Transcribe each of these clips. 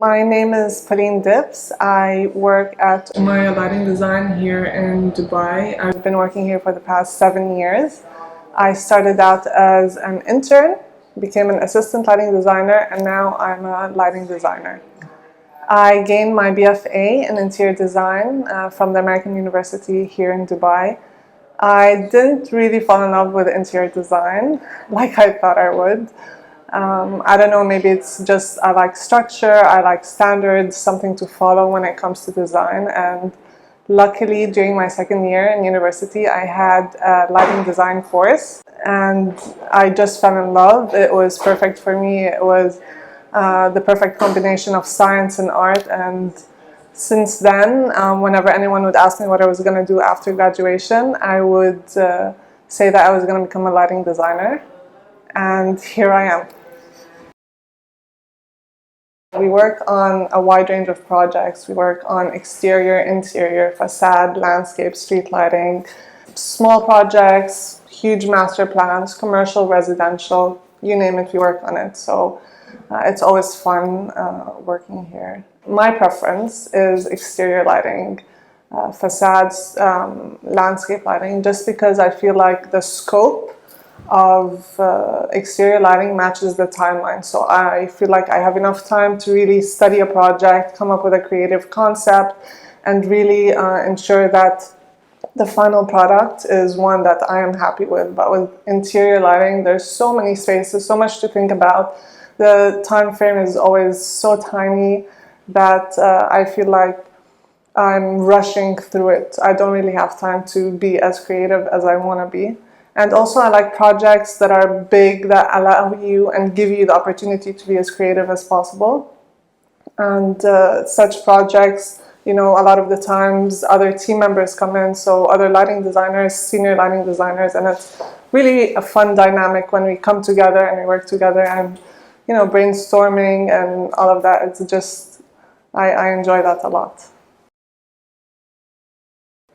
My name is Pauline Dibs. I work at Umaya Lighting Design here in Dubai. I've been working here for the past 7 years. I started out as an intern, became an assistant lighting designer, and now I'm a lighting designer. I gained my BFA in interior design from the American University here in Dubai. I didn't really fall in love with interior design like I thought I would. I don't know, maybe it's just I like structure, I like standards, something to follow when it comes to design. And luckily, during my second year in university, I had a lighting design course and I just fell in love. It was perfect for me. It was the perfect combination of science and art. And since then, whenever anyone would ask me what I was going to do after graduation, I would say that I was going to become a lighting designer. And here I am. We work on a wide range of projects. We work on exterior, interior, facade, landscape, street lighting, small projects, huge master plans, commercial, residential, you name it, we work on it. So it's always fun working here. My preference is exterior lighting, facades, landscape lighting, just because I feel like the scope of exterior lighting matches the timeline. So I feel like I have enough time to really study a project, come up with a creative concept, and really ensure that the final product is one that I am happy with. But with interior lighting, there's so many spaces, so much to think about. The time frame is always so tiny that I feel like I'm rushing through it. I don't really have time to be as creative as I want to be. And also I like projects that are big, that allow you and give you the opportunity to be as creative as possible. And such projects, you know, a lot of the times other team members come in, so other lighting designers, senior lighting designers, and it's really a fun dynamic when we come together and we work together and, you know, brainstorming and all of that. It's just, I enjoy that a lot.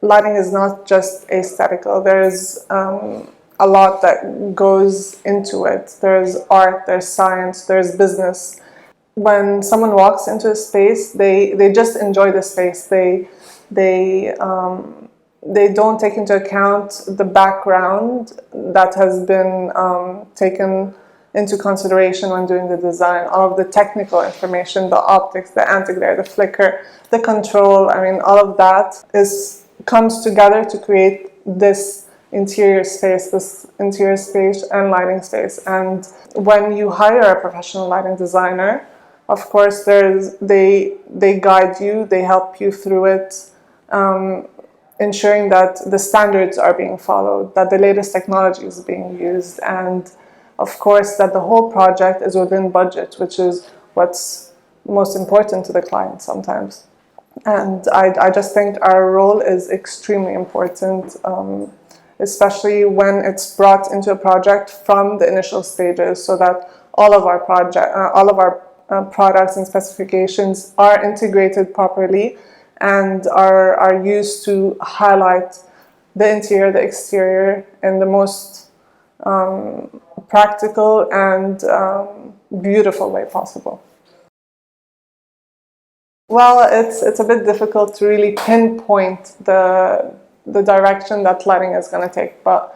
Lighting is not just aesthetical. There's a lot that goes into it. There's art, there's science, there's business. When someone walks into a space, they just enjoy the space. They don't take into account the background that has been taken into consideration when doing the design. All of the technical information, the optics, the anti-glare, the flicker, the control. I mean, all of that comes together to create this interior space and lighting space. And when you hire a professional lighting designer, of course, they guide you, they help you through it, ensuring that the standards are being followed, that the latest technology is being used, and of course that the whole project is within budget, which is what's most important to the client sometimes. And I just think our role is extremely important, especially when it's brought into a project from the initial stages, so that all of our products and specifications are integrated properly and are used to highlight the interior, the exterior in the most practical and beautiful way possible. Well, it's a bit difficult to really pinpoint the direction that lighting is going to take, but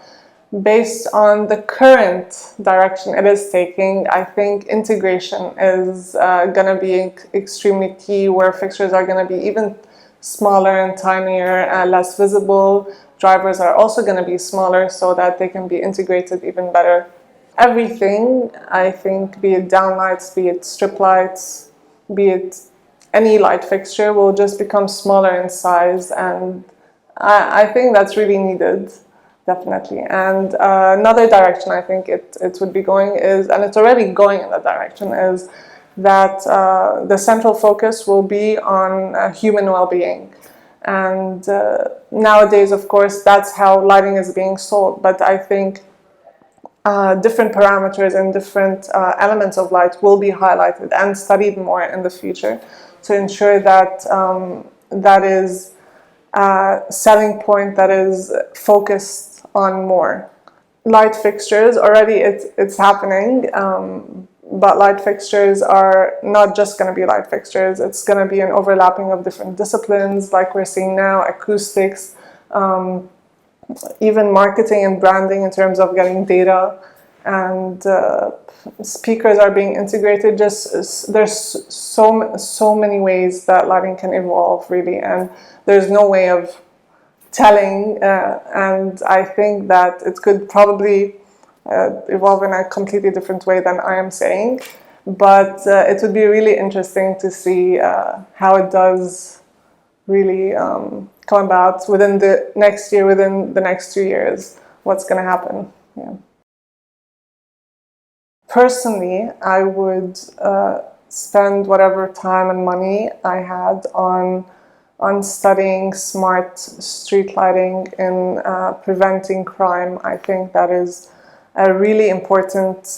based on the current direction it is taking, I think integration is going to be extremely key, where fixtures are going to be even smaller and tinier and less visible. Drivers are also going to be smaller so that they can be integrated even better. Everything, I think, be it downlights, be it strip lights, be it any light fixture, will just become smaller in size, and I think that's really needed, definitely. And another direction I think it would be going is, and it's already going in that direction, is that the central focus will be on human well-being. And nowadays, of course, that's how lighting is being sold, but I think different parameters and different elements of light will be highlighted and studied more in the future to ensure that that is a selling point that is focused on more. Light fixtures, already it's happening, but light fixtures are not just going to be light fixtures. It's going to be an overlapping of different disciplines, like we're seeing now, acoustics, even marketing and branding in terms of getting data, and speakers are being integrated. Just there's so many ways that lighting can evolve, really, and there's no way of telling. And I think that it could probably evolve in a completely different way than I am saying. But it would be really interesting to see how it does really come about within the next year, within the next 2 years, what's going to happen. Yeah. Personally, I would spend whatever time and money I had on studying smart street lighting and preventing crime. I think that is a really important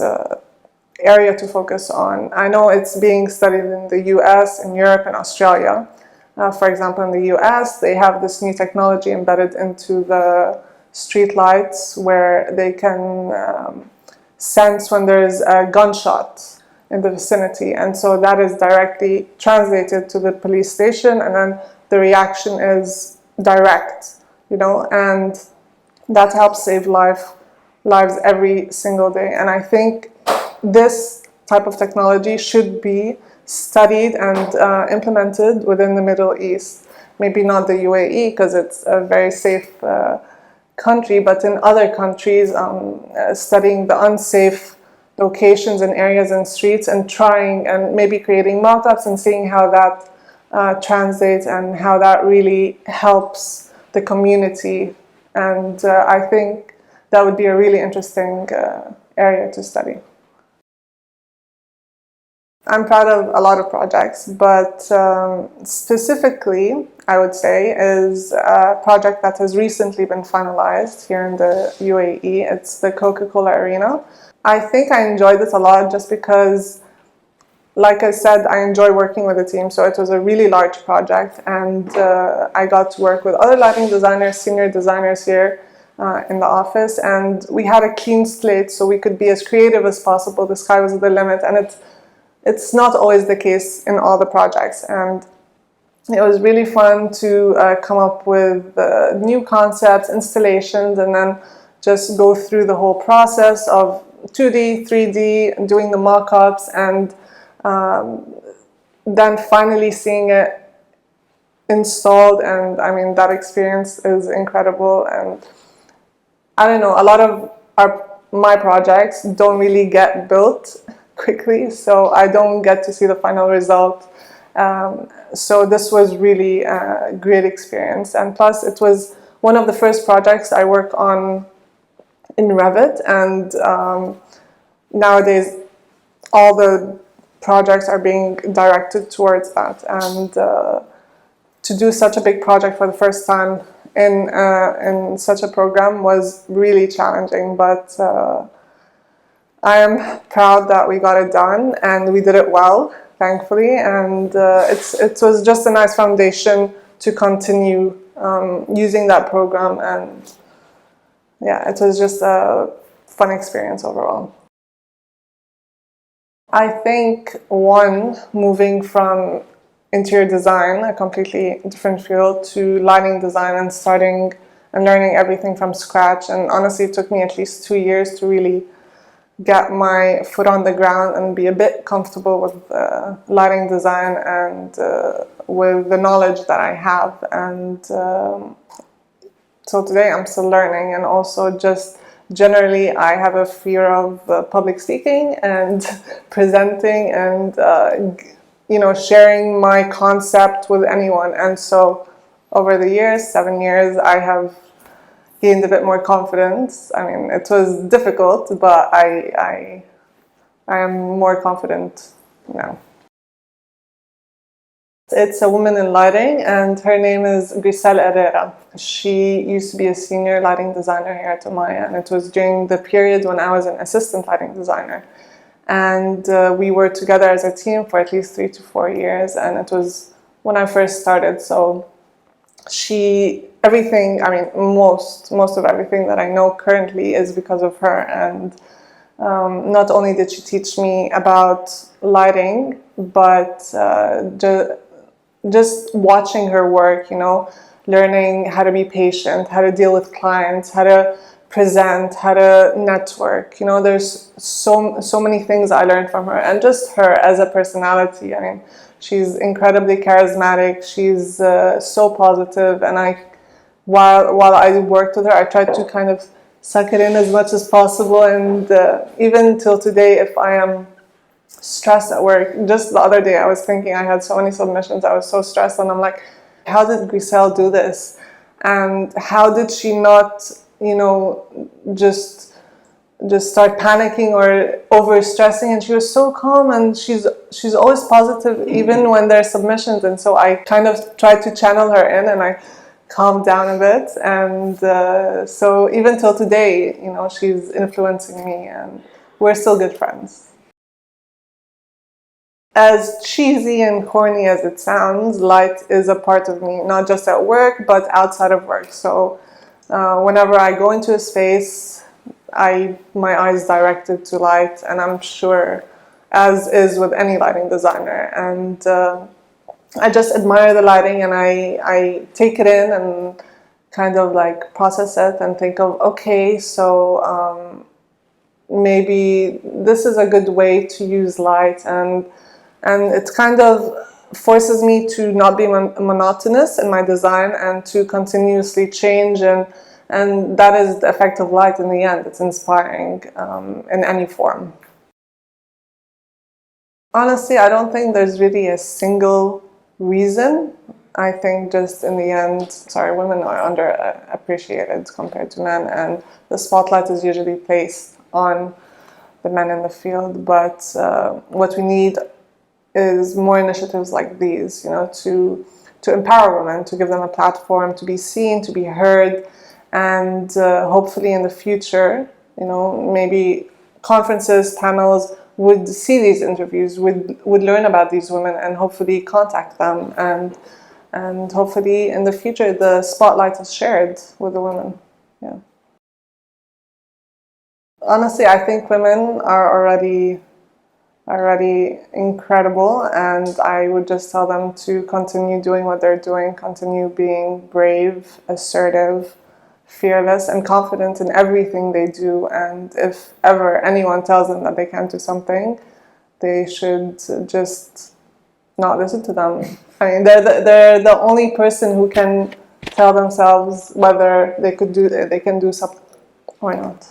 area to focus on. I know it's being studied in the US, in Europe, and Australia. For example, in the US, they have this new technology embedded into the street lights where they can sense when there's a gunshot in the vicinity. And so that is directly translated to the police station, and then the reaction is direct, and that helps save lives every single day. And I think this type of technology should be studied and implemented within the Middle East. Maybe not the UAE, because it's a very safe country, but in other countries, studying the unsafe locations and areas and streets, and trying and maybe creating mock-ups and seeing how that translates and how that really helps the community. And I think that would be a really interesting area to study. I'm proud of a lot of projects, but specifically, I would say, is a project that has recently been finalized here in the UAE. It's the CocaCola Arena. I think I enjoyed it a lot just because, like I said, I enjoy working with a team, so it was a really large project, and I got to work with other lighting designers, senior designers here in the office, and we had a clean slate, so we could be as creative as possible. The sky was the limit, and it's not always the case in all the projects, and it was really fun to come up with new concepts, installations, and then just go through the whole process of 2D, 3D, doing the mock-ups, and then finally seeing it installed. And I mean, that experience is incredible. And I don't know, a lot of my projects don't really get built quickly, so I don't get to see the final result. So this was really a great experience, and plus it was one of the first projects I work on in Revit, and nowadays all the projects are being directed towards that, and to do such a big project for the first time in such a program was really challenging, but I am proud that we got it done, and we did it well, thankfully, and it was just a nice foundation to continue using that program, and yeah, it was just a fun experience overall. I think, one, moving from interior design, a completely different field, to lighting design and starting and learning everything from scratch, and honestly it took me at least 2 years to really get my foot on the ground and be a bit comfortable with lighting design and with the knowledge that I have. And so today I'm still learning, and also just generally I have a fear of public speaking and presenting and sharing my concept with anyone. And so over the years, 7 years, I have gained a bit more confidence. I mean, it was difficult, but I am more confident now. It's a woman in lighting, and her name is Grisel Herrera. She used to be a senior lighting designer here at Umaya, and it was during the period when I was an assistant lighting designer. And we were together as a team for at least 3 to 4 years, and it was when I first started. So everything, I mean, most of everything that I know currently is because of her, and Not only did she teach me about lighting, but just watching her work, learning how to be patient, how to deal with clients, how to present, how to network. There's so many things I learned from her, and just her as a personality. I mean, she's incredibly charismatic. She's so positive, and while I worked with her, I tried to kind of suck it in as much as possible. And even till today, if I am stressed at work, just the other day I was thinking I had so many submissions, I was so stressed, and I'm like, how did Griselle do this? And how did she not, just start panicking or over stressing? And she was so calm, and she's always positive even when there's submissions. And so I kind of tried to channel her in, and I calmed down a bit. And so even till today, she's influencing me, and we're still good friends. As cheesy and corny as it sounds, light is a part of me, not just at work, but outside of work. So whenever I go into a space, my eyes directed to light, and I'm sure, as is with any lighting designer. And I just admire the lighting, and I take it in and kind of like process it and think of, okay, so maybe this is a good way to use light, and it kind of forces me to not be monotonous in my design and to continuously change, and that is the effect of light in the end. It's inspiring in any form. Honestly, I don't think there's really a single reason. I think just in the end, women are underappreciated compared to men, and the spotlight is usually placed on the men in the field. But what we need is more initiatives like these, to empower women, to give them a platform, to be seen, to be heard, and hopefully in the future, maybe conferences, panels would see these interviews, would learn about these women, and hopefully contact them, and hopefully in the future the spotlight is shared with the women. Yeah. Honestly, I think women are already incredible, and I would just tell them to continue doing what they're doing, continue being brave, assertive, fearless, and confident in everything they do. And if ever anyone tells them that they can't do something, they should just not listen to them. I mean, they're the only person who can tell themselves whether they can do something or not.